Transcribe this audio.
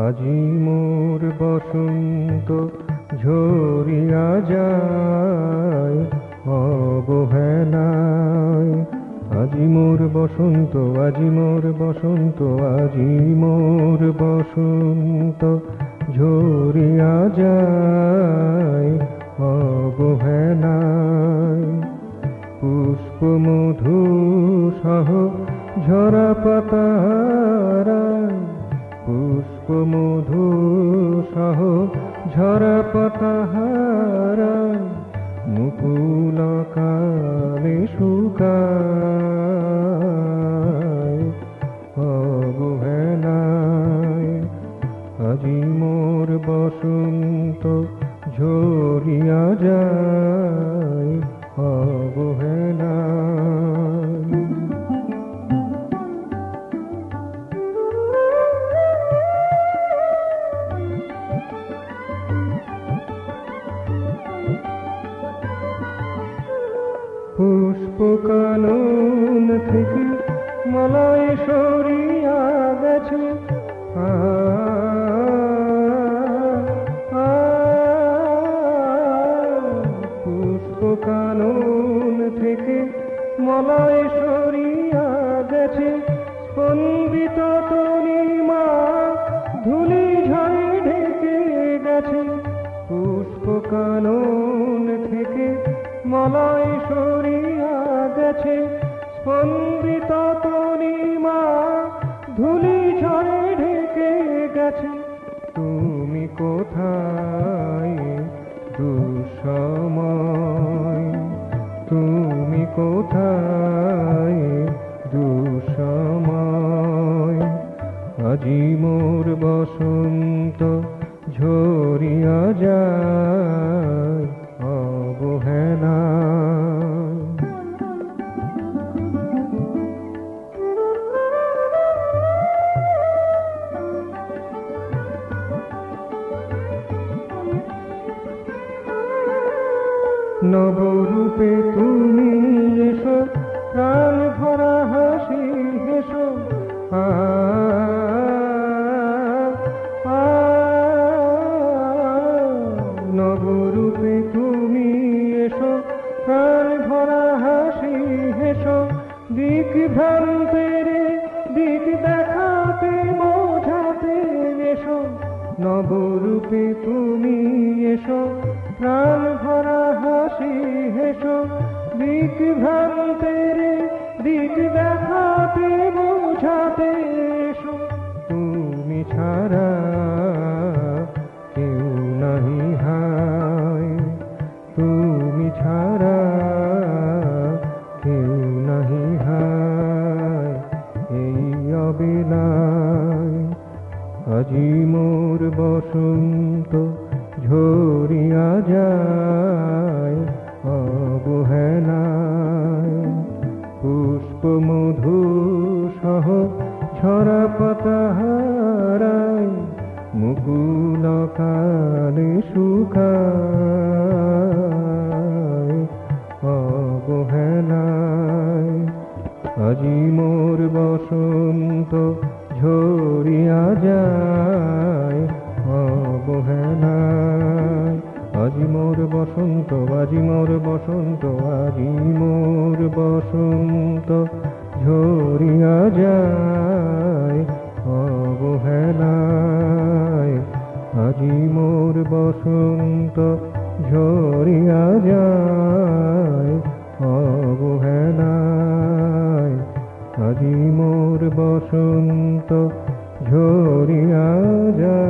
আজি মোর বসন্ত ঝরিয়া যায় অবহেলায়। আজি মোর বসন্ত, আজি মোর বসন্ত, আজি মোর বসন্ত ঝরিয়া যায় অবহেলায়। পুষ্প মধু সহ ঝরা পাতাহারায়, পুষ্প মধু সহ ঝরা পাতাহারায়, মুকুল কালে শুকায় অবহেলায়। আজি মোর বসন্ত ঝরিয়া যায় অবহেলায়। পুষ্প কানন থেকে মলয় সরিয়া গেছে, পুষ্প কানন থেকে মলয় সরিয়া গেছে, স্পন্দিত তনিমা ধুলি ঝড়ে ঢেকে গেছে। পুষ্প কানন থেকে মলয় সরিয়া গেছে, স্পন্দিত তনিমা ধুলি ঝড়ে ঢেকে গেছে। তুমি কোথায় দুঃসময়, তুমি কোথায় দুঃসময়। আজি মোর বসন্ত ঝরিয়া যায় অবহেলায়। নবরূপে তুমি এসো, প্রাণ ভরা হাসি হেসো, নবরূপে তুমি এসো, প্রাণ ভরা হাসি হেসো। দিক ভ্রান্তের দিক দেখাতে বোঝাতে এসো, নবরূপে তুমি এসো, প্রাণ ভরা হাসি হেসো। দিক ভ্রান্তের দিক দেখাতে বোঝাতে এসো। তুমি ছাড়া কেউ নাহি হায়, তুমি ছাড়া কেউ নাহি হায় এই অবেলায়। আজি মোর বসন্ত ঝরিয়া যায় অবহেলায়। পুষ্প মধু সহ ঝরা পাতাহারায়, মুকুল কালে শুকায় অবহেলায়। আজি মোর বসন্ত ঝরিয়া যায় অবহেলায়। আজি মোর বসন্ত, আজি মোর বসন্ত, আজি মোর বসন্ত ঝরিয়া যায় অবহেলায়। আজি মোর বসন্ত ঝরিয়া যায় অবহেলায়। আজি মোর বসন্ত ঝরিয়া যায়।